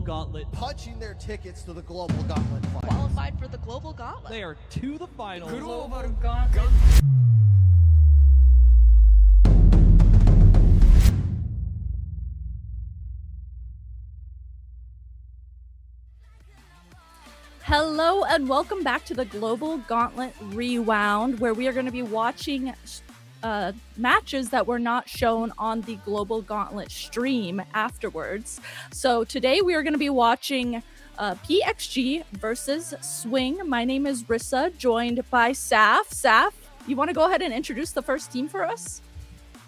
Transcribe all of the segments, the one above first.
Gauntlet. Punching their tickets to the Global Gauntlet Finals. Qualified for the Global Gauntlet. They are to the finals. Global Gauntlet. Hello and welcome back to the Global Gauntlet Rewound, where we are going to be watching matches that were not shown on the Global Gauntlet stream afterwards. So today we are going to be watching PxG versus Swing. My name is Rissa, joined by Saf. Saf, you want to go ahead and introduce the first team for us?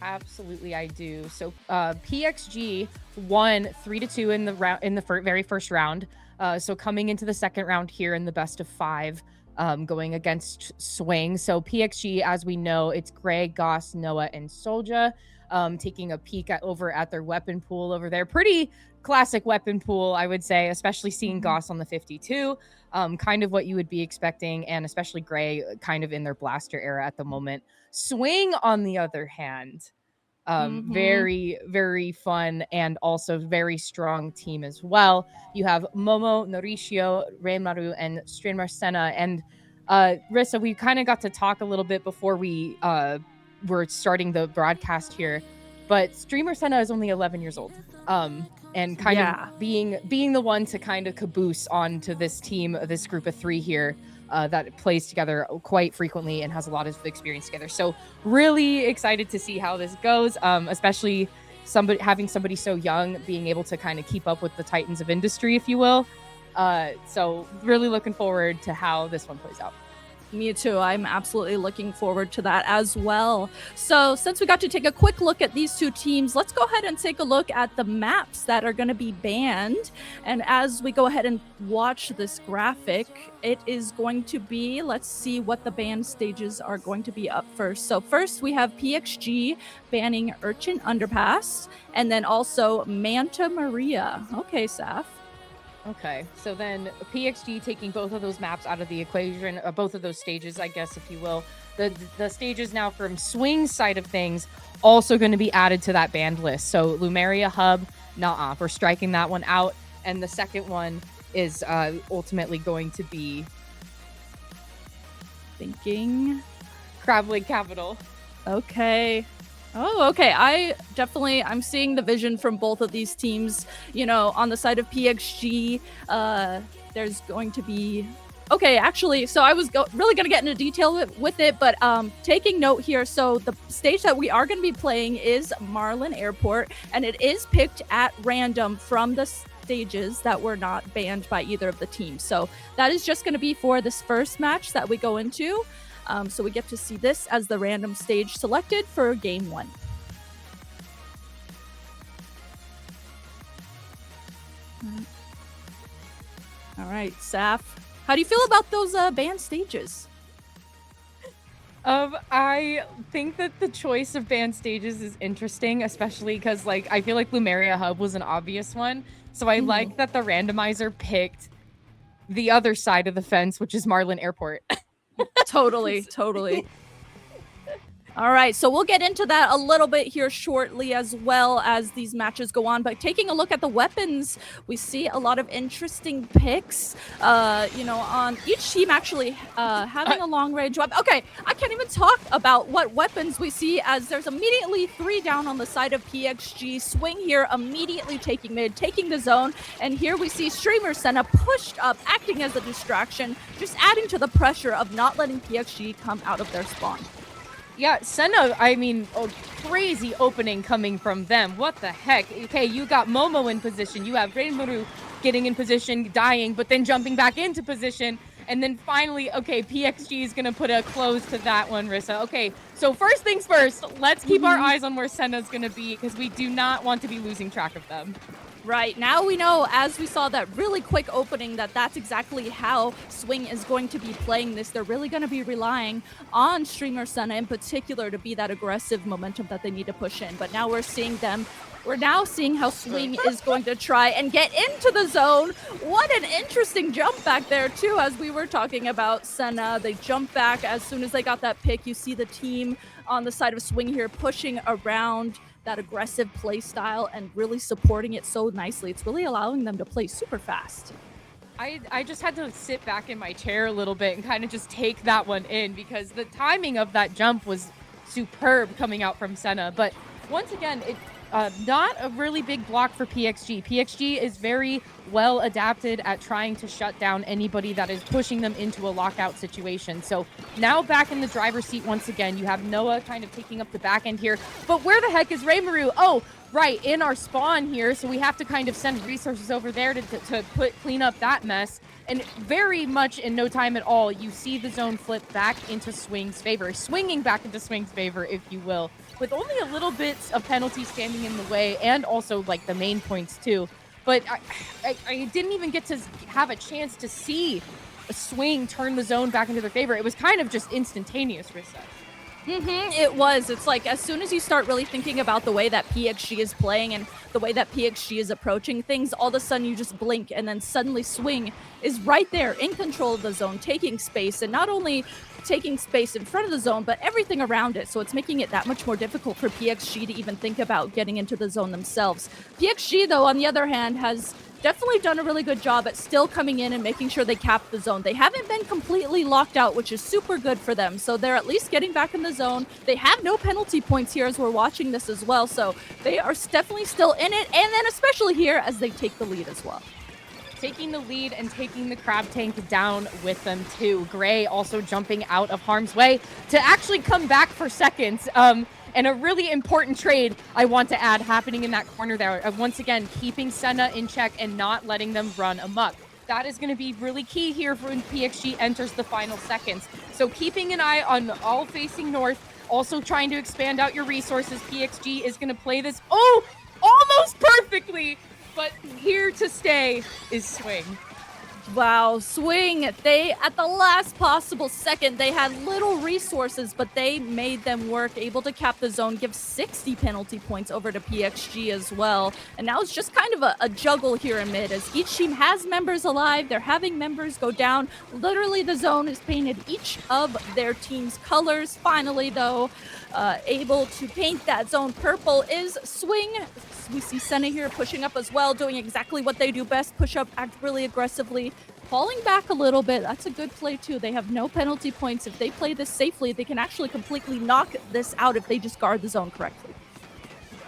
Absolutely, I do. So PxG won 3-2 in the very first round. So coming into the second round here in the best of 5, going against Swing. So PxG, as we know, it's Gray, Goss, Noah, and Solja. Taking a peek over at their weapon pool over there. Pretty classic weapon pool, I would say, especially seeing Goss on the 52. Kind of what you would be expecting, and especially Gray kind of in their blaster era at the moment. Swing, on the other hand, very, very fun and also very strong team as well. You have Momo, Norishio, Reimaru, and Streamer Senna. And Rissa, we kind of got to talk a little bit before we were starting the broadcast here, but Streamer Senna is only 11 years old. And kind of being the one to kind of caboose onto this team, this group of 3 here, that plays together quite frequently and has a lot of experience together. So really excited to see how this goes, especially having somebody so young being able to kind of keep up with the titans of industry, if you will. So really looking forward to how this one plays out. Me too. I'm absolutely looking forward to that as well. So since we got to take a quick look at these two teams, let's go ahead and take a look at the maps that are going to be banned. And as we go ahead and watch this graphic, it is going to be, let's see what the banned stages are going to be up first. So first we have PxG banning Urchin Underpass, and then also Manta Maria. Okay, Saf. Okay, so then PxG taking both of those maps out of the equation, both of those stages, I guess, if you will. The stages now from Swing's side of things also going to be added to that banned list. So Lumeria Hub, we're striking that one out. And the second one is ultimately going to be Crab Lake Capital. Okay. Oh, okay. I'm seeing the vision from both of these teams. You know, on the side of PxG, there's going to be... Okay, actually, so I was really going to get into detail with it, but taking note here, so the stage that we are going to be playing is Marlin Airport, and it is picked at random from the stages that were not banned by either of the teams. So that is just going to be for this first match that we go into. So we get to see this as the random stage selected for game 1. All right, Saf, how do you feel about those banned stages? I think that the choice of banned stages is interesting, especially because I feel like Lumeria Hub was an obvious one. So I like that the randomizer picked the other side of the fence, which is Marlin Airport. Totally. All right, so we'll get into that a little bit here shortly as well as these matches go on. But taking a look at the weapons, we see a lot of interesting picks, on each team actually having a long-range weapon. Okay, I can't even talk about what weapons we see, as there's immediately 3 down on the side of PxG. Swing here immediately taking mid, taking the zone. And here we see Streamer Senna pushed up, acting as a distraction, just adding to the pressure of not letting PxG come out of their spawn. Yeah, Senna, crazy opening coming from them. What the heck? Okay, you got Momo in position. You have Reimaru getting in position, dying, but then jumping back into position. And then finally, okay, PxG is going to put a close to that one, Rissa. Okay, so first things first, let's keep our eyes on where Senna's going to be, because we do not want to be losing track of them. Right, now we know, as we saw that really quick opening, that that's exactly how Swing is going to be playing this. They're really going to be relying on Streamer Senna in particular to be that aggressive momentum that they need to push in. But now we're seeing how Swing is going to try and get into the zone. What an interesting jump back there too, as we were talking about Senna. They jump back as soon as they got that pick. You see the team on the side of Swing here pushing around that aggressive play style and really supporting it so nicely. It's really allowing them to play super fast. I just had to sit back in my chair a little bit and kind of just take that one in, because the timing of that jump was superb coming out from Senna. But once again, it not a really big block for PxG. PxG is very well adapted at trying to shut down anybody that is pushing them into a lockout situation. So now back in the driver's seat once again. You have Noah kind of taking up the back end here. But where the heck is Raymaru? Oh, right, in our spawn here. So we have to kind of send resources over there to clean up that mess. And very much in no time at all, you see the zone flip back into Swing's favor. Swinging back into Swing's favor, if you will, with only a little bit of penalty standing in the way, and also like the main points too. But I didn't even get to have a chance to see a Swing turn the zone back into their favor. It was kind of just instantaneous, Rissa. It was. It's like as soon as you start really thinking about the way that PxG is playing and the way that PxG is approaching things, all of a sudden you just blink and then suddenly Swing is right there in control of the zone, taking space, and not only taking space in front of the zone, but everything around it. So it's making it that much more difficult for PxG to even think about getting into the zone themselves. PxG, though, on the other hand, has definitely done a really good job at still coming in and making sure they cap the zone. They haven't been completely locked out, which is super good for them. So they're at least getting back in the zone. They have no penalty points here as we're watching this as well. So they are definitely still in it. And then especially here as they take the lead as well. Taking the lead and taking the crab tank down with them too. Gray also jumping out of harm's way to actually come back for seconds. And a really important trade, I want to add, happening in that corner there. Once again, keeping Senna in check and not letting them run amok. That is going to be really key here for when PxG enters the final seconds. So keeping an eye on all facing north, also trying to expand out your resources. PxG is going to play this, almost perfectly, but here to stay is Swing. Wow, Swing, they, at the last possible second, they had little resources, but they made them work, able to cap the zone, give 60 penalty points over to PxG as well. And now it's just kind of a juggle here in mid, as each team has members alive, they're having members go down. Literally, the zone is painted each of their team's colors. Finally, though, able to paint that zone purple is Swing. We see Senna here pushing up as well, doing exactly what they do best, push up, act really aggressively. Falling back a little bit, that's a good play too. They have no penalty points. If they play this safely, they can actually completely knock this out if they just guard the zone correctly.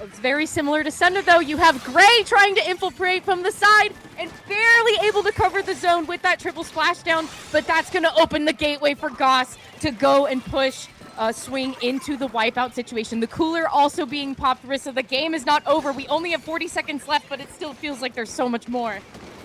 It's very similar to Senna though. You have Gray trying to infiltrate from the side and barely able to cover the zone with that triple splashdown, but that's going to open the gateway for Goss to go and push Swing into the wipeout situation. The cooler also being popped, Rissa. The game is not over. We only have 40 seconds left, but it still feels like there's so much more.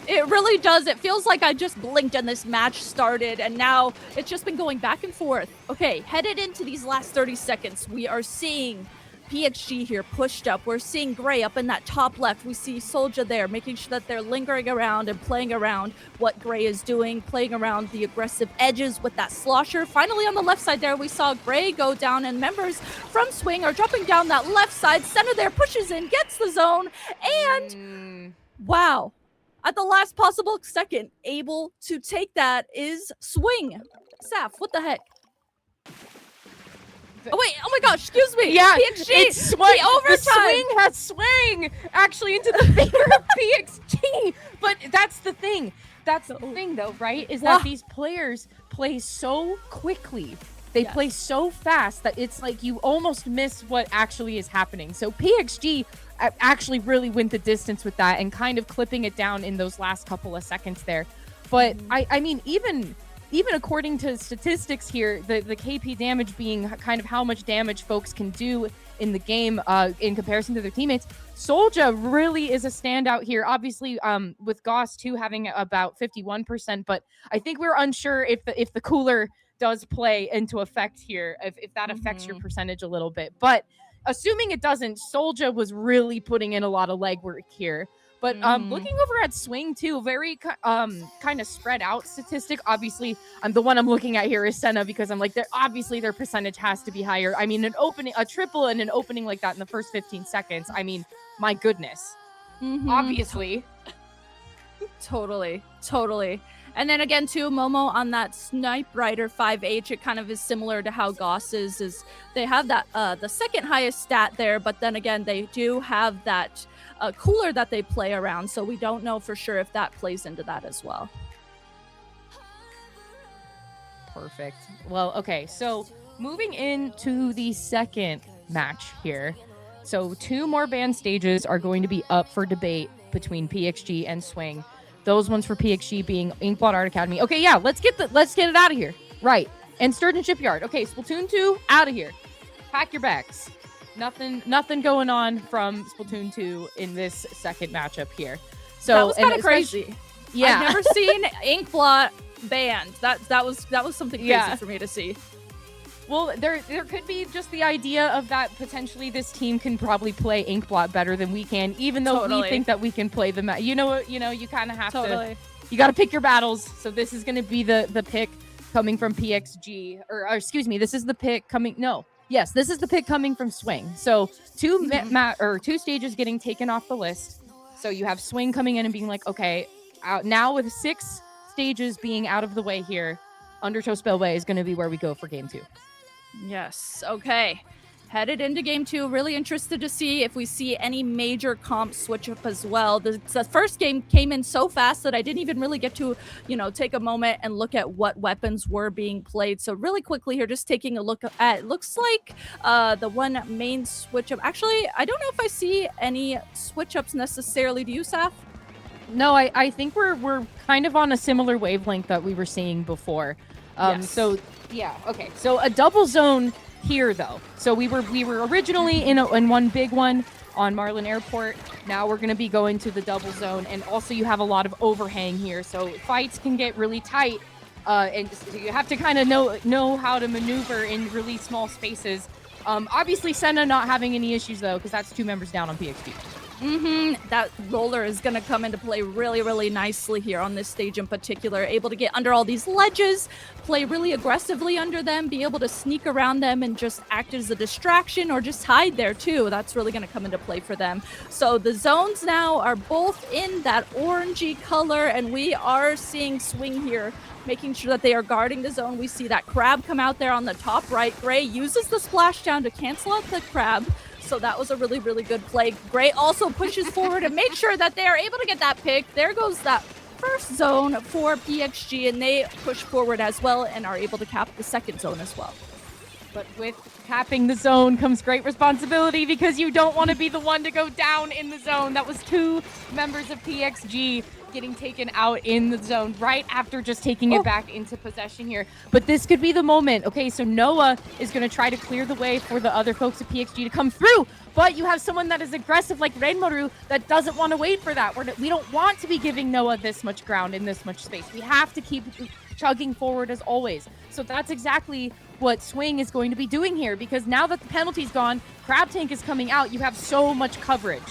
It really does. It feels like I just blinked and this match started, and now it's just been going back and forth. Okay, headed into these last 30 seconds, we are seeing PxG here pushed up. We're seeing Gray up in that top left. We see Soldier there, making sure that they're lingering around and playing around what Gray is doing, playing around the aggressive edges with that slosher. Finally, on the left side there, we saw Gray go down, and members from Swing are dropping down that left side. Senna there pushes in, gets the zone, and wow. At the last possible second, able to take that is Swing. Saf, what the heck? Oh wait, oh my gosh, excuse me. Yeah, PxG, it's Swing. the overtime. The Swing has Swing actually into the favor of PxG. But that's the thing. That's the thing though, right? Is that these players play so quickly. They play so fast that it's like you almost miss what actually is happening. So PxG actually really went the distance with that and kind of clipping it down in those last couple of seconds there. But I mean, even according to statistics here, the KP damage being kind of how much damage folks can do in the game in comparison to their teammates, Soldier really is a standout here. Obviously, with Goss too having about 51%, but I think we're unsure if the cooler does play into effect here, if that affects your percentage a little bit. But assuming it doesn't, Soldier was really putting in a lot of legwork here. But looking over at Swing too, very kind of spread out statistic. Obviously, the one I'm looking at here is Senna, because I'm like, obviously their percentage has to be higher. I mean, a triple and an opening like that in the first 15 seconds. I mean, my goodness. Obviously. Totally. And then again, too, Momo on that Snipe Rider 5H, it kind of is similar to how Goss is they have that the second highest stat there, but then again, they do have that cooler that they play around, so we don't know for sure if that plays into that as well. Perfect. Well, okay, so moving into the second match here. So 2 more band stages are going to be up for debate between PxG and Swing. Those ones for PxG being Inkblot Art Academy. Okay, yeah, let's get it out of here. Right. And Sturgeon Shipyard. Okay, Splatoon 2, out of here. Pack your bags. Nothing going on from Splatoon 2 in this second matchup here. So that was kind of crazy. Yeah. I've never seen Inkblot banned. That was something crazy for me to see. Well, there could be just the idea of that potentially this team can probably play Inkblot better than we can, even though we think that we can play the you kind of have to. You got to pick your battles. So this is going to be the pick coming from PxG, or excuse me, this is the pick coming. No, yes, this is the pick coming from Swing. So 2 stages getting taken off the list. So you have Swing coming in and being like, okay, now with 6 stages being out of the way here, Undertow Spellway is going to be where we go for game 2. Yes. Okay. Headed into game 2. Really interested to see if we see any major comp switch up as well. The first game came in so fast that I didn't even really get to, take a moment and look at what weapons were being played. So really quickly here, just taking a look at, looks like the one main switch up. Actually, I don't know if I see any switch ups necessarily. Do you, Saf? No, I think we're kind of on a similar wavelength that we were seeing before. Yes. So yeah, okay. So a double zone here though. So we were originally in one big one on Marlin Airport. Now we're going to be going to the double zone, and also you have a lot of overhang here, so fights can get really tight, and so you have to kind of know how to maneuver in really small spaces. Obviously Senna not having any issues though, because that's 2 members down on PxG. That roller is going to come into play really, really nicely here on this stage in particular. Able to get under all these ledges, play really aggressively under them, be able to sneak around them and just act as a distraction or just hide there too. That's really going to come into play for them. So the zones now are both in that orangey color, and we are seeing Swing here making sure that they are guarding the zone. We see that crab come out there on the top right. Gray uses the splashdown to cancel out the crab. So that was a really, really good play. Gray also pushes forward and makes sure that they are able to get that pick. There goes that first zone for PxG, and they push forward as well and are able to cap the second zone as well. But with capping the zone comes great responsibility, because you don't want to be the one to go down in the zone. That was 2 members of PxG getting taken out in the zone right after just taking it back into possession here. But this could be the moment. Okay, so Noah is going to try to clear the way for the other folks at PxG to come through, but you have someone that is aggressive like Renmaru that doesn't want to wait for that. We don't want to be giving Noah this much ground in this much space. We have to keep chugging forward as always. So that's exactly what Swing is going to be doing here, because now that the penalty's gone, Crab Tank is coming out, you have so much coverage.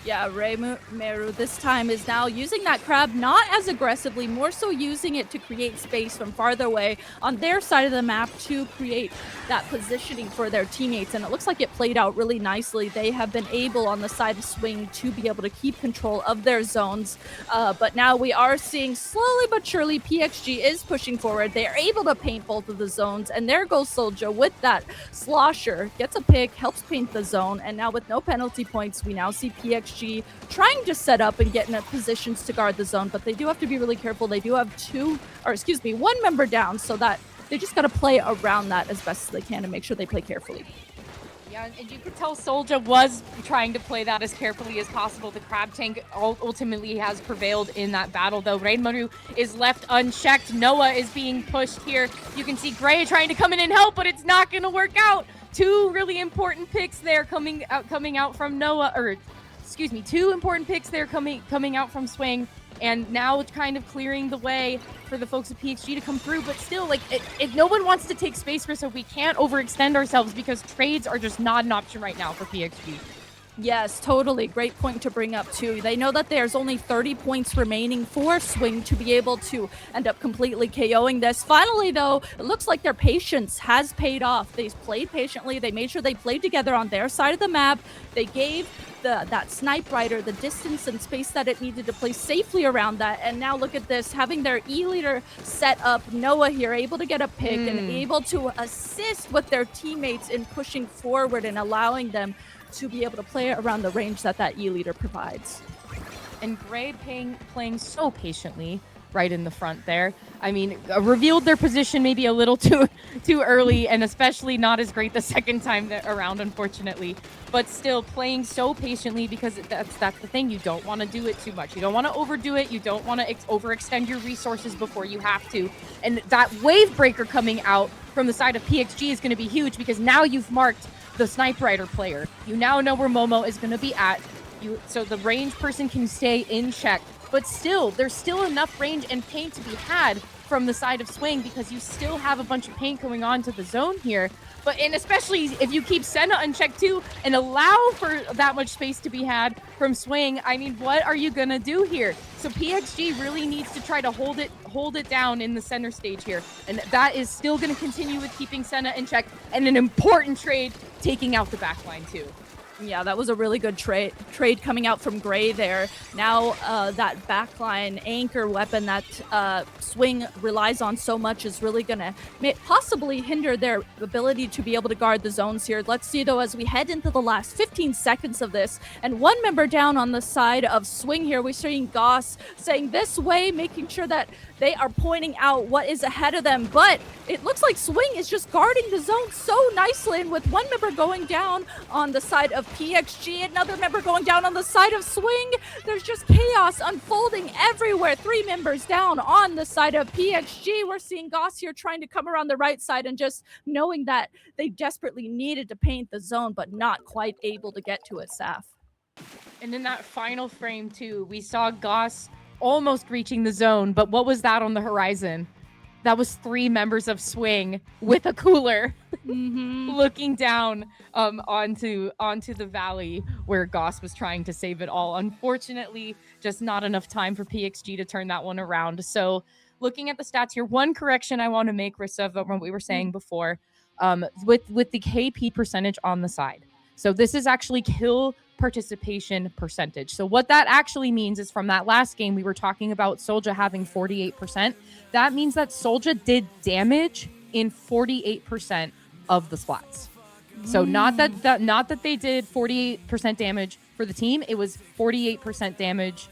Yeah, Meru this time is now using that crab not as aggressively, more so using it to create space from farther away on their side of the map to create that positioning for their teammates. And it looks like it played out really nicely. They have been able on the side of Swing to be able to keep control of their zones. But now we are seeing slowly but surely PxG is pushing forward. They are able to paint both of the zones. And there goes Soldier with that slosher. Gets a pick, helps paint the zone. And now with no penalty points, we now see PxG trying to set up and get in positions to guard the zone, but they do have to be really careful. They do have 1 member down, so that they just got to play around that as best as they can and make sure they play carefully. Yeah, and you could tell Soldier was trying to play that as carefully as possible. The Crab Tank ultimately has prevailed in that battle, though. Rainmaru is left unchecked. Noah is being pushed here. You can see Gray trying to come in and help, but it's not going to work out. 2 really important picks there coming out from Noah, or excuse me, 2 important picks there coming out from Swing, and now it's kind of clearing the way for the folks at PxG to come through. But still, like, no one wants to take space for, so we can't overextend ourselves, because trades are just not an option right now for PxG. Yes, totally. Great point to bring up, too. They know that there's only 30 points remaining for Swing to be able to end up completely KOing this. Finally, though, it looks like their patience has paid off. They played patiently. They made sure they played together on their side of the map. They gave that snipe rider, the distance and space that it needed to play safely around that. And now look at this, having their E-leader set up, Noah here, able to get a pick and able to assist with their teammates in pushing forward and allowing them to be able to play around the range that E-leader provides. And Gray playing so patiently right in the front there. I mean, revealed their position maybe a little too early, and especially not as great the second time around, unfortunately. But still playing so patiently, because that's the thing. You don't want to do it too much. You don't want to overdo it. You don't want to overextend your resources before you have to. And that wave breaker coming out from the side of PxG is going to be huge, because now you've marked the snipe rider player. You now know where Momo is going to be at. So the range person can stay in check. But still, there's still enough range and paint to be had from the side of Swing, because you still have a bunch of paint going on to the zone here. And especially if you keep Senna unchecked too and allow for that much space to be had from Swing, I mean, what are you gonna do here? So PxG really needs to try to hold it down in the center stage here. And that is still gonna continue with keeping Senna in check, and an important trade taking out the backline too. Yeah, that was a really good trade coming out from Gray there. Now that backline anchor weapon that Swing relies on so much is really going to possibly hinder their ability to be able to guard the zones here. Let's see, though, as we head into the last 15 seconds of this, and one member down on the side of Swing here, we're seeing Goss saying this way, making sure that they are pointing out what is ahead of them, but it looks like Swing is just guarding the zone so nicely, and with one member going down on the side of PxG, another member going down on the side of Swing, there's just chaos unfolding everywhere. 3 members down on the side of PxG. We're seeing Goss here trying to come around the right side and just knowing that they desperately needed to paint the zone, but not quite able to get to it, Saf. And in that final frame too, we saw Goss almost reaching the zone, but what was that on the horizon? That was 3 members of Swing with a cooler looking down onto the valley where Goss was trying to save it all. Unfortunately, just not enough time for PxG to turn that one around. So looking at the stats here, one correction I want to make, Rissa, from what we were saying before, with the KP percentage on the side. So this is actually kill participation percentage. So what that actually means is, from that last game, we were talking about Soulja having 48%. That means that Soulja did damage in 48% of the splats. So not that they did 48% damage for the team. It was 48% damage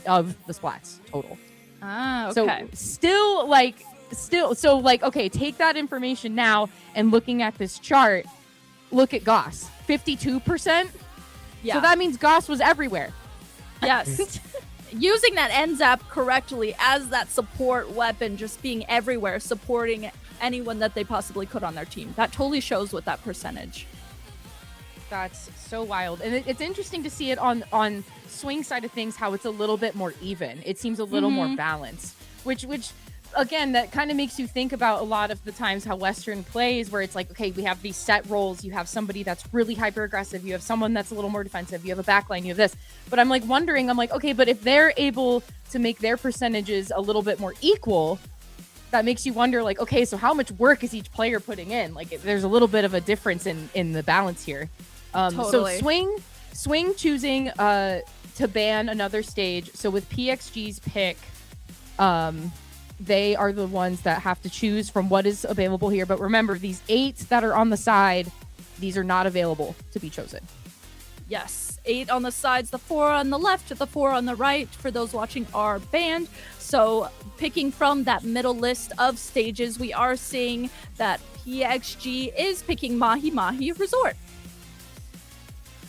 of the splats total. Ah, okay. So okay, take that information now, and looking at this chart, look at Goss, 52%. Yeah. So that means Goss was everywhere. Yes. Using that NZAP correctly as that support weapon, just being everywhere, supporting anyone that they possibly could on their team. That totally shows with that percentage. That's so wild. And it's interesting to see it on Swing side of things, how it's a little bit more even. It seems a little more balanced, which again, that kind of makes you think about a lot of the times how Western plays, where it's like, okay, we have these set roles. You have somebody that's really hyper aggressive. You have someone that's a little more defensive. You have a backline. You have this. But I'm like wondering, okay, but if they're able to make their percentages a little bit more equal, that makes you wonder, like, okay, so how much work is each player putting in? Like, there's a little bit of a difference in the balance here. Totally. So Swing choosing to ban another stage. So with PxG's pick, they are the ones that have to choose from what is available here. But remember, these 8 that are on the side, these are not available to be chosen. Yes, 8 on the sides, the 4 on the left, the 4 on the right for those watching are banned. So picking from that middle list of stages, we are seeing that PxG is picking Mahi Mahi Resort.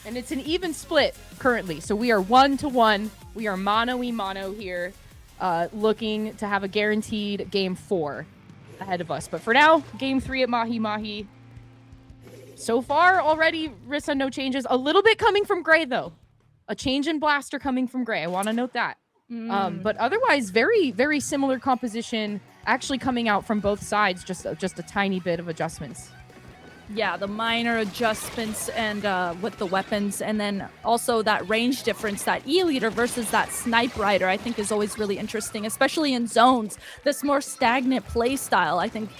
And it's an even split currently. So we are 1-1. We are mano-y-mano here, looking to have a guaranteed game 4 ahead of us. But for now, game 3 at Mahi Mahi. So far already, Rissa, no changes. A little bit coming from Gray, though. A change in blaster coming from Gray. I want to note that. But otherwise, very, very similar composition actually coming out from both sides. Just a tiny bit of adjustments. Yeah, the minor adjustments and with the weapons, and then also that range difference, that E-leader versus that snipe rider, I think is always really interesting, especially in zones. This more stagnant play style, I think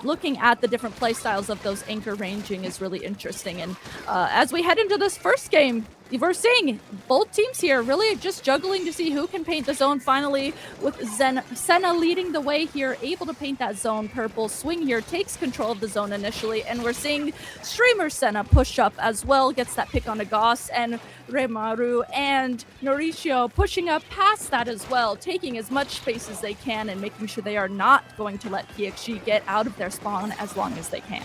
looking at the different play styles of those anchor ranging is really interesting. And as we head into this first game, we're seeing both teams here really just juggling to see who can paint the zone finally, with Senna leading the way here, able to paint that zone purple. Swing here takes control of the zone initially, and we're seeing streamer Senna push up as well, gets that pick on a Goss, and Remaru and Mauricio pushing up past that as well, taking as much space as they can and making sure they are not going to let PxG get out of their spawn as long as they can.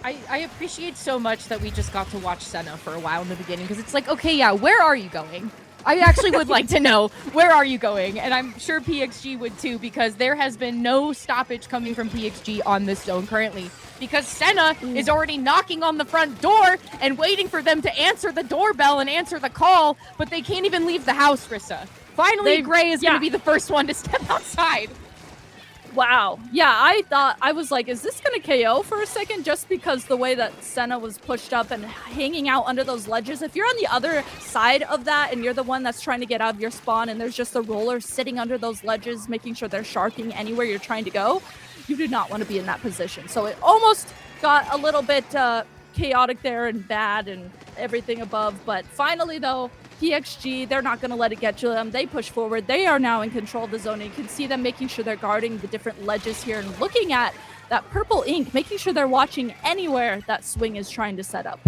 I appreciate so much that we just got to watch Senna for a while in the beginning, because it's like, okay, yeah, where are you going? I actually would like to know, where are you going? And I'm sure PxG would too, because there has been no stoppage coming from PxG on this zone currently, because Senna is already knocking on the front door and waiting for them to answer the doorbell and answer the call, but they can't even leave the house, Rissa. Finally, Gray is going to be the first one to step outside. Wow. Yeah, I was like, is this going to KO for a second? Just because the way that Senna was pushed up and hanging out under those ledges. If you're on the other side of that and you're the one that's trying to get out of your spawn and there's just a roller sitting under those ledges, making sure they're sharking anywhere you're trying to go, you do not want to be in that position. So it almost got a little bit chaotic there and bad and everything above. But finally, though, PxG, they're not going to let it get to them. They push forward. They are now in control of the zone. And you can see them making sure they're guarding the different ledges here and looking at that purple ink, making sure they're watching anywhere that Swing is trying to set up.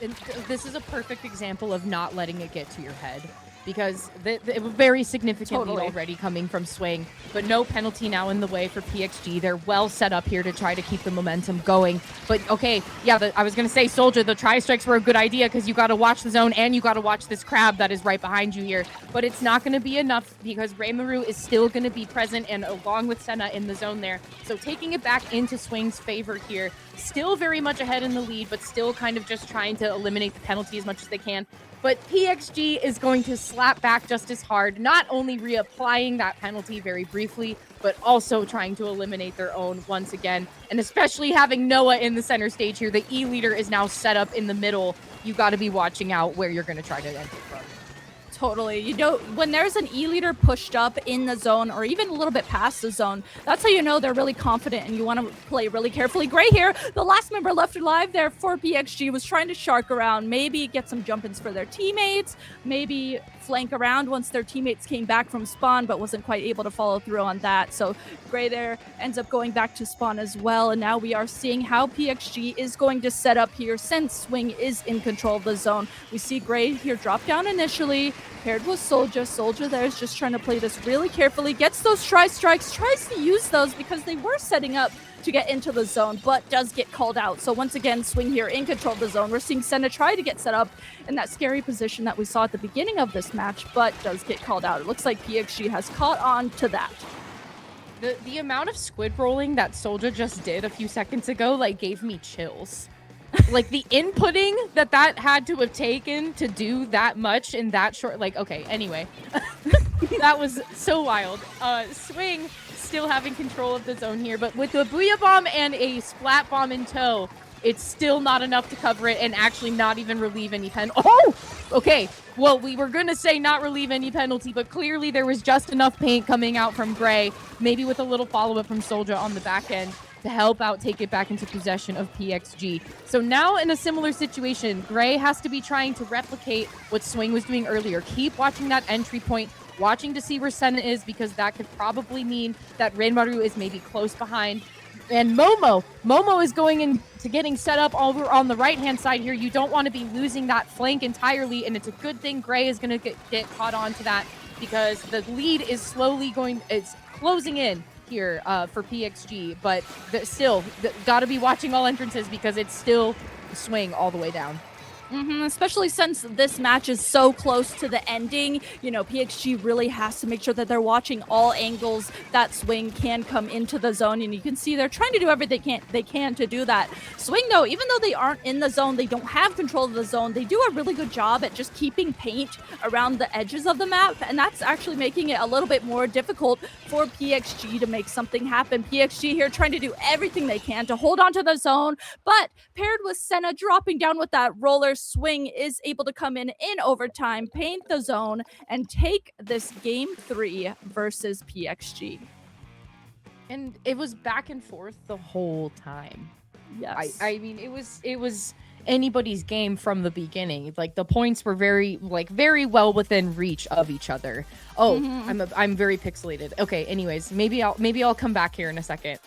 And this is a perfect example of not letting it get to your head, because it was very significant lead already coming from Swing, but no penalty now in the way for PxG. They're well set up here to try to keep the momentum going. But okay, yeah, I was going to say, Soldier, the tri-strikes were a good idea, because you got to watch the zone and you got to watch this crab that is right behind you here. But it's not going to be enough, because Remaru is still going to be present and along with Senna in the zone there. So taking it back into Swing's favor here, still very much ahead in the lead, but still kind of just trying to eliminate the penalty as much as they can. But PxG is going to slap back just as hard, not only reapplying that penalty very briefly, but also trying to eliminate their own once again. And especially having Noah in the center stage here, the E leader is now set up in the middle. You got to be watching out where you're going to try to enter from. Totally. You know, when there's an E-leader pushed up in the zone or even a little bit past the zone, that's how you know they're really confident and you want to play really carefully. Gray here, the last member left alive there for PxG, was trying to shark around, maybe get some jump-ins for their teammates, maybe flank around once their teammates came back from spawn, but wasn't quite able to follow through on that. So Gray there ends up going back to spawn as well. And now we are seeing how PxG is going to set up here since Swing is in control of the zone. We see Gray here drop down initially, paired with Soldier. Soldier there is just trying to play this really carefully, gets those tri-strikes, tries to use those because they were setting up to get into the zone, but does get called out. So once again, Swing here in control of the zone. We're seeing Senna try to get set up in that scary position that we saw at the beginning of this match, but does get called out. It looks like PxG has caught on to that. The amount of squid rolling that Soldier just did a few seconds ago, like, gave me chills. Like, the inputting that had to have taken to do that much in that short, like, okay, anyway. That was so wild. Swing still having control of the zone here, but with the Booyah Bomb and a Splat Bomb in tow, it's still not enough to cover it and actually not even relieve any okay, well, we were going to say not relieve any penalty, but clearly there was just enough paint coming out from Gray, maybe with a little follow-up from Soldier on the back end, to help out take it back into possession of PxG. So now in a similar situation, Gray has to be trying to replicate what Swing was doing earlier. Keep watching that entry point, watching to see where Senna is, because that could probably mean that Renmaru is maybe close behind. And Momo is going into getting set up over on the right-hand side here. You don't want to be losing that flank entirely, and it's a good thing Gray is going to get caught on to that, because the lead is it's closing in here for PxG, but still got to be watching all entrances, because it's still Swing all the way down. Especially since this match is so close to the ending, you know, PxG really has to make sure that they're watching all angles that Swing can come into the zone, and you can see they're trying to do everything they can to do that. Swing, though, even though they aren't in the zone, they don't have control of the zone, they do a really good job at just keeping paint around the edges of the map, and that's actually making it a little bit more difficult for PxG to make something happen. PxG here trying to do everything they can to hold on to the zone, but paired with Senna dropping down with that roller, Swing is able to come in overtime, paint the zone, and take this game 3 versus PxG. And it was back and forth the whole time. Yes. I mean, it was anybody's game from the beginning. Like, the points were very well within reach of each other. Oh, I'm very pixelated. Okay, anyways, maybe I'll come back here in a second.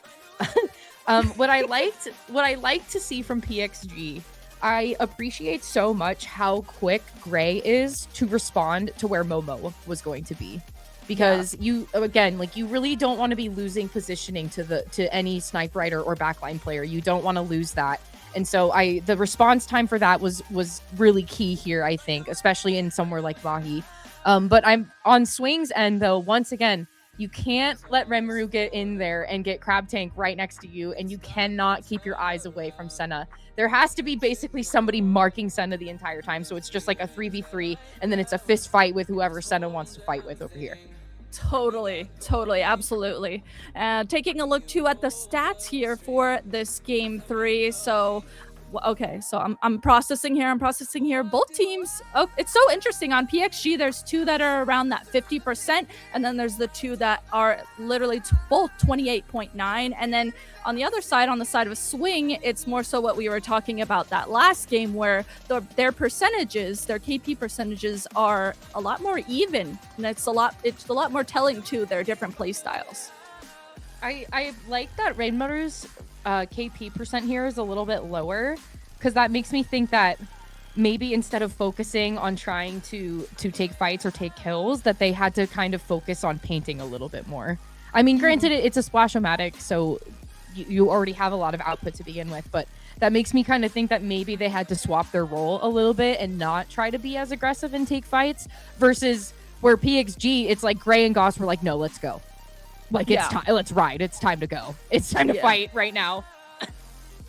What I liked to see from PxG, I appreciate so much how quick Gray is to respond to where Momo was going to be. Because you really don't want to be losing positioning to any snipe writer or backline player. You don't want to lose that. And so the response time for that was really key here, I think, especially in somewhere like Vahi. But I'm on Swing's end, though. Once again, you can't let Renmaru get in there and get Crab Tank right next to you, and you cannot keep your eyes away from Senna. There has to be basically somebody marking Senna the entire time, so it's just like a 3v3, and then it's a fist fight with whoever Senna wants to fight with over here. Totally, absolutely. Taking a look too at the stats here for this game 3. So okay, so I'm processing here. Both teams, it's so interesting. On PxG, there's two that are around that 50%, and then there's the two that are literally both 28.9. And then on the other side, on the side of Swing, it's more so what we were talking about that last game, where their percentages, their KP percentages, are a lot more even, and it's a lot more telling to their different play styles. I like that Renmaru's KP percent here is a little bit lower, because that makes me think that maybe instead of focusing on trying to take fights or take kills, that they had to kind of focus on painting a little bit more. I mean, granted, it's a Splash-O-Matic, so you already have a lot of output to begin with, but that makes me kind of think that maybe they had to swap their role a little bit and not try to be as aggressive and take fights, versus where PxG, it's like Gray and Goss were like, no, let's go. Like, it's time, let's ride. It's time to go. It's time to fight right now.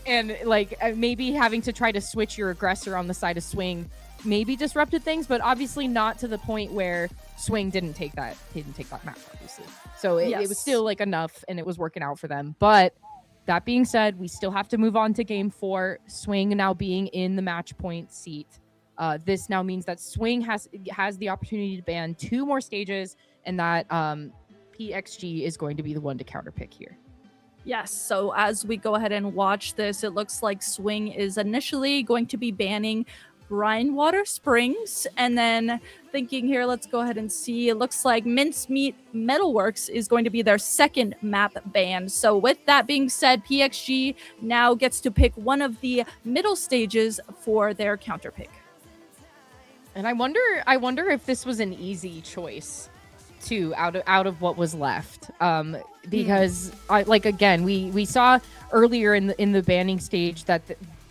And like maybe having to try to switch your aggressor on the side of Swing maybe disrupted things, but obviously not to the point where Swing didn't take that map, obviously. So it was still like enough, and it was working out for them. But that being said, we still have to move on to game 4. Swing now being in the match point seat. This now means that Swing has the opportunity to ban 2 more stages, and that PxG is going to be the one to counterpick here. Yes, so as we go ahead and watch this, it looks like Swing is initially going to be banning Brinewater Springs, and then thinking here, let's go ahead and see, it looks like Mincemeat Metalworks is going to be their second map ban. So with that being said, PxG now gets to pick one of the middle stages for their counterpick. And I wonder if this was an easy choice too, out of what was left, because we saw earlier in the banning stage that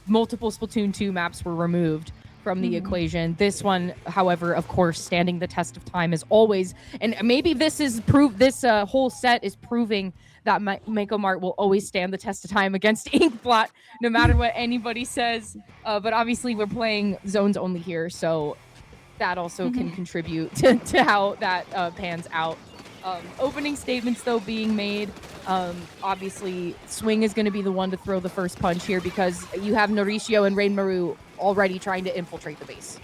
multiple Splatoon 2 maps were removed from the equation. This one, however, of course, standing the test of time as always, and maybe this whole set is proving that Mako Mart will always stand the test of time against Inkblot, no matter what anybody says. But obviously, we're playing zones only here, so that also can contribute to how that pans out. Opening statements, though, being made. Obviously, Swing is going to be the one to throw the first punch here, because you have Mauricio and Renmaru already trying to infiltrate the base.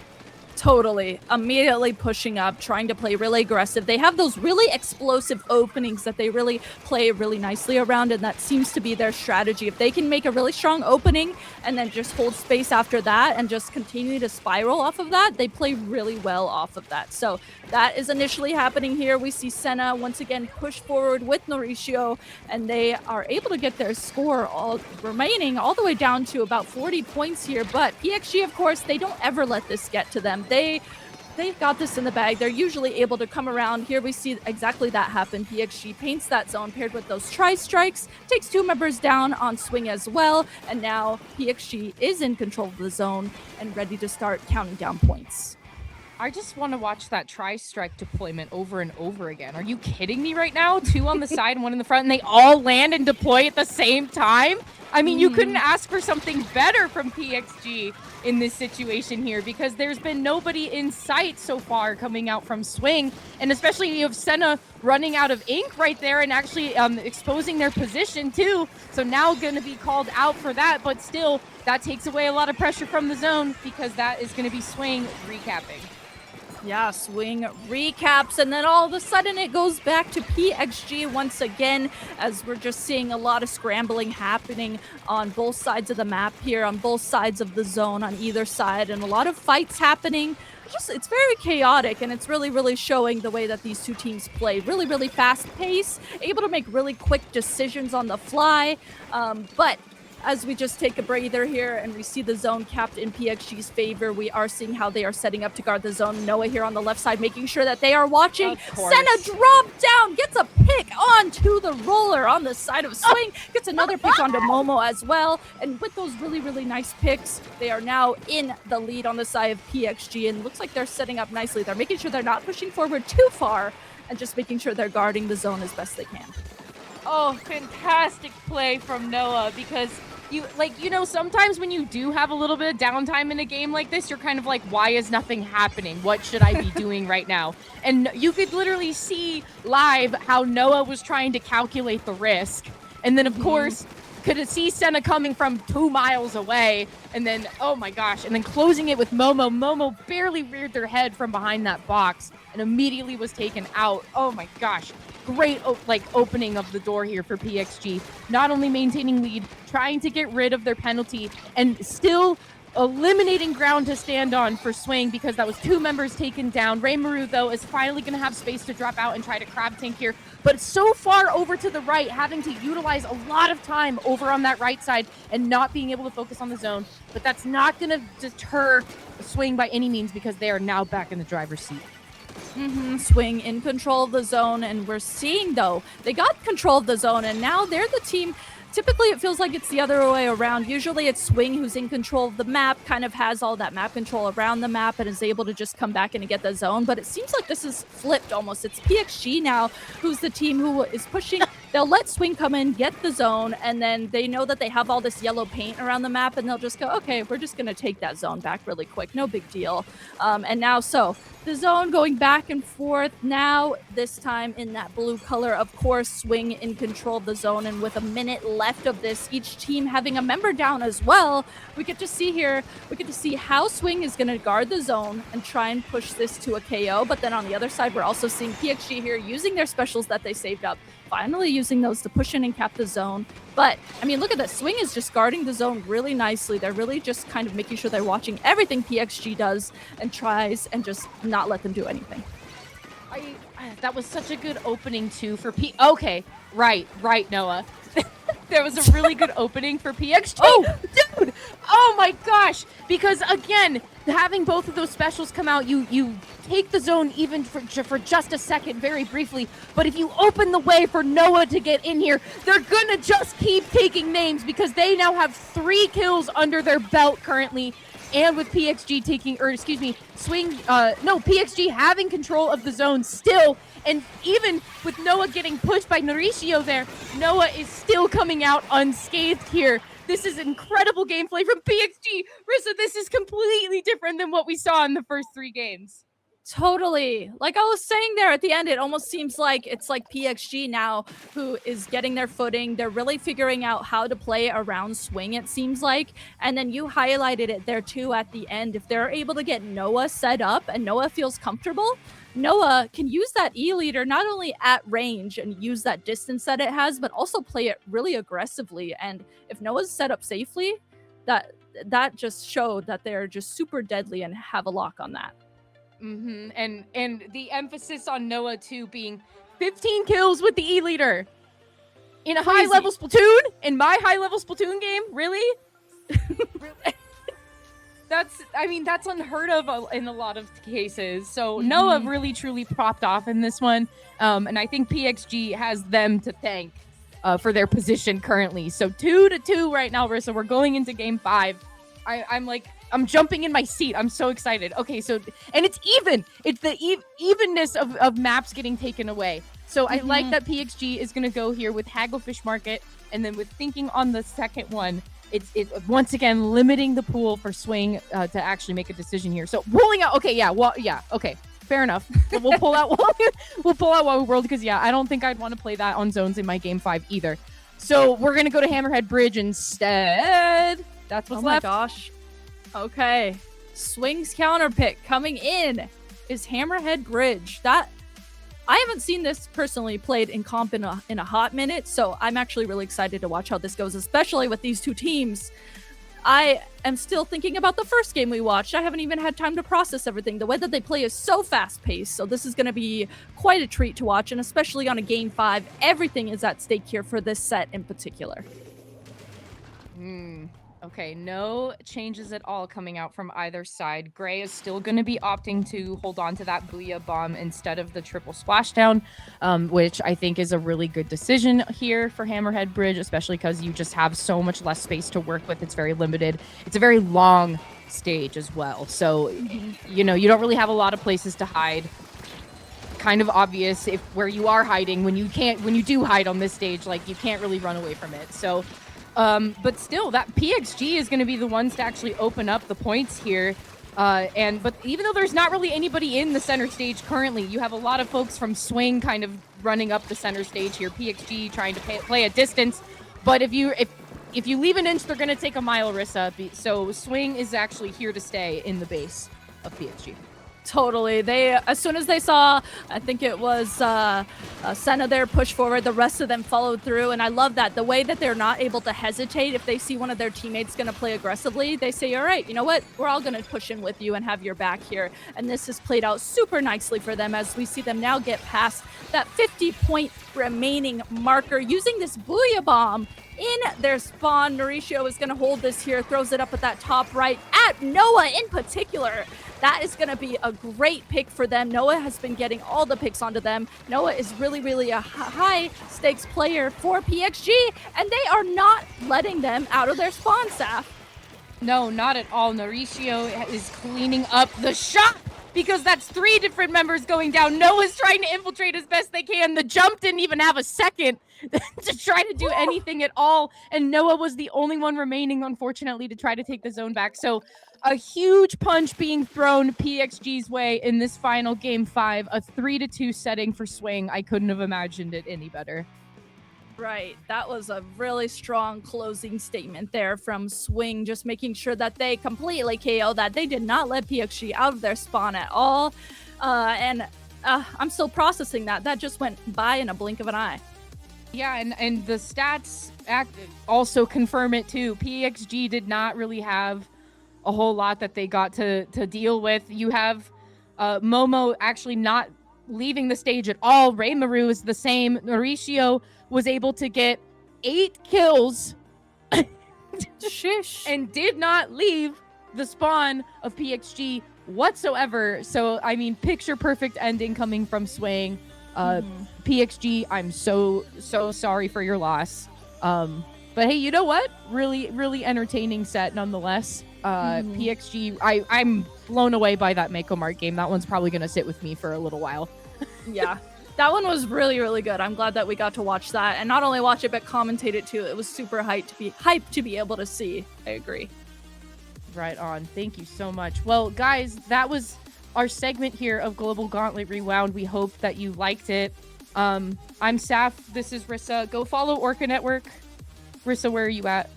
Totally. Immediately pushing up, trying to play really aggressive. They have those really explosive openings that they really play really nicely around, and that seems to be their strategy. If they can make a really strong opening and then just hold space after that and just continue to spiral off of that, they play really well off of that. So that is initially happening here. We see Senna once again push forward with Mauricio, and they are able to get their score remaining all the way down to about 40 points here. But PxG, of course, they don't ever let this get to them. They've got this in the bag. They're usually able to come around. Here we see exactly that happen. PxG paints that zone paired with those tri-strikes, takes 2 members down on Swing as well, and now PxG is in control of the zone and ready to start counting down points. I just want to watch that tri-strike deployment over and over again. Are you kidding me right now? 2 on the side and 1 in the front, and they all land and deploy at the same time? I mean, you couldn't ask for something better from PxG in this situation here, because there's been nobody in sight so far coming out from Swing, and especially you have Senna running out of ink right there and actually exposing their position too. So now going to be called out for that, but still that takes away a lot of pressure from the zone, because that is going to be Swing recapping. Yeah, Swing recaps, and then all of a sudden it goes back to PxG once again, as we're just seeing a lot of scrambling happening on both sides of the map here, on both sides of the zone, on either side, and a lot of fights happening. It's very chaotic, and it's really showing the way that these two teams play. Really fast pace, able to make really quick decisions on the fly, but as we just take a breather here and we see the zone capped in PxG's favor, we are seeing how they are setting up to guard the zone. Noah here on the left side making sure that they are watching. Senna drop down, gets a pick onto the roller on the side of Swing, gets another pick onto Momo as well. And with those really nice picks, they are now in the lead on the side of PxG, and looks like they're setting up nicely. They're making sure they're not pushing forward too far and just making sure they're guarding the zone as best they can. Oh, fantastic play from Noah, because sometimes when you do have a little bit of downtime in a game like this, you're kind of like, why is nothing happening? What should I be doing right now? And you could literally see live how Noah was trying to calculate the risk. And then, of course, could see Senna coming from 2 miles away. And then, oh my gosh, and then closing it with Momo. Momo barely reared their head from behind that box and immediately was taken out. Oh my gosh. Great opening of the door here for PxG. Not only maintaining lead, trying to get rid of their penalty, and still eliminating ground to stand on for Swing, because that was 2 members taken down. Raymaru, though, is finally going to have space to drop out and try to crab tank here, but so far over to the right, having to utilize a lot of time over on that right side and not being able to focus on the zone. But that's not going to deter Swing by any means, because they are now back in the driver's seat. Swing in control of the zone, and we're seeing, though, they got control of the zone, and now they're the team. Typically, it feels like it's the other way around. Usually, it's Swing who's in control of the map, kind of has all that map control around the map, and is able to just come back and get the zone. But it seems like this is flipped almost. It's PxG now who's the team who is pushing. They'll let Swing come in, get the zone, and then they know that they have all this yellow paint around the map, and they'll just go, okay, we're just going to take that zone back really quick. No big deal. And now, the zone going back and forth now, this time in that blue color, of course, Swing in control of the zone, and with a minute left of this, each team having a member down as well, we get to see how Swing is going to guard the zone and try and push this to a KO. But then on the other side, we're also seeing PxG here using their specials that they saved up, finally using those to push in and cap the zone. But, I mean, look at this. Swing is just guarding the zone really nicely. They're really just kind of making sure they're watching everything PxG does and tries, and just not let them do anything. That was such a good opening, too, for Okay, right, Noah. There was a really good opening for PxG. Oh, dude! Oh my gosh! Because again, having both of those specials come out, you take the zone even for just a second, very briefly. But if you open the way for Noah to get in here, they're gonna just keep taking names, because they now have 3 kills under their belt currently. And with PxG PxG having control of the zone still. And even with Noah getting pushed by Mauricio there, Noah is still coming out unscathed here. This is incredible gameplay from PxG. Rissa, this is completely different than what we saw in the first 3 games. Totally. Like I was saying there at the end, it almost seems like it's like PxG now who is getting their footing. They're really figuring out how to play around Swing, it seems like. And then you highlighted it there too at the end. If they're able to get Noah set up and Noah feels comfortable, Noah can use that E-leader not only at range and use that distance that it has, but also play it really aggressively. And if Noah's set up safely, that just showed that they're just super deadly and have a lock on that. And the emphasis on Noah too being 15 kills with the E-leader in a high-level Splatoon, in my high-level Splatoon game, really? That's unheard of in a lot of cases. So Noah really truly propped off in this one, and I think PxG has them to thank for their position currently. So 2-2 right now, Rissa. We're going into game 5. I'm jumping in my seat. I'm so excited. Okay, so, and it's even. It's the evenness of maps getting taken away. So I like that PxG is going to go here with Hagglefish Market, and then with thinking on the second one, it's once again limiting the pool for Swing to actually make a decision here. So pulling out. Okay, okay, fair enough. We'll pull out. We'll pull out Wawu World, because I don't think I'd want to play that on zones in my game 5 either. So we're gonna go to Hammerhead Bridge instead. That's what's left. Oh my gosh. Okay. Swing's counter pick coming in. is Hammerhead Bridge. That I haven't seen this personally played in comp in a hot minute, so I'm actually really excited to watch how this goes, especially with these two teams. I am still thinking about the first game we watched. I haven't even had time to process everything. The way that they play is so fast-paced, so this is going to be quite a treat to watch, and especially on a Game 5, everything is at stake here for this set in particular. Okay, no changes at all coming out from either side. Gray is still going to be opting to hold on to that Booyah Bomb instead of the triple splashdown, which I think is a really good decision here for Hammerhead Bridge, especially because you just have so much less space to work with. It's very limited. It's a very long stage as well. So, you know, you don't really have a lot of places to hide. Kind of obvious if where you are hiding when you do hide on this stage, like you can't really run away from it. So but still, that PxG is going to be the ones to actually open up the points here. But even though there's not really anybody in the center stage currently, you have a lot of folks from Swing kind of running up the center stage here. PxG trying to play a distance, but if you leave an inch, they're going to take a mile, Rissa. So Swing is actually here to stay in the base of PxG. Totally. They, as soon as they saw, I think it was Senna there push forward, the rest of them followed through. And I love that. The way that they're not able to hesitate if they see one of their teammates going to play aggressively, they say, all right, you know what? We're all going to push in with you and have your back here. And this has played out super nicely for them as we see them now get past that 50-point remaining marker using this Booyah Bomb in their spawn. Mauricio is going to hold this here, throws it up at that top right at Noah in particular. That is going to be a great pick for them. Noah has been getting all the picks onto them. Noah is really, really a high-stakes player for PxG, and they are not letting them out of their spawn, Saf. No, not at all. Mauricio is cleaning up the shot because that's 3 different members going down. Noah's trying to infiltrate as best they can. The jump didn't even have a second to try to do anything at all, and Noah was the only one remaining, unfortunately, to try to take the zone back. So a huge punch being thrown PxG's way in this final Game 5, a 3-2 setting for Swing. I couldn't have imagined it any better. Right. That was a really strong closing statement there from Swing, just making sure that they completely KO that. They did not let PxG out of their spawn at all. I'm still processing that. That just went by in a blink of an eye. Yeah, and the stats also confirm it too. PxG did not really have a whole lot that they got to deal with. You have Momo actually not leaving the stage at all. Raymaru is the same. Mauricio was able to get 8 kills Shish. and did not leave the spawn of PxG whatsoever. So, I mean, picture perfect ending coming from Swing. PxG, I'm so sorry for your loss. But hey, you know what? Really, really entertaining set nonetheless. PxG, I'm blown away by that Mako Mart game. That one's probably going to sit with me for a little while. Yeah, that one was really, really good. I'm glad that we got to watch that, and not only watch it, but commentate it too. It was super hyped to be able to see. I agree. Right on. Thank you so much. Well, guys, that was our segment here of Global Gauntlet Rewound. We hope that you liked it. I'm Saf. This is Rissa. Go follow Orca Network. Rissa, where are you at?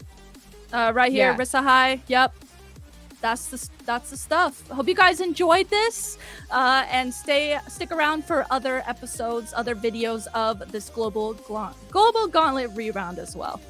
Right here, Yeah. Rissa High. Yep. That's the stuff. Hope you guys enjoyed this, and stick around for other episodes, other videos of this Global Gauntlet Rewound as well.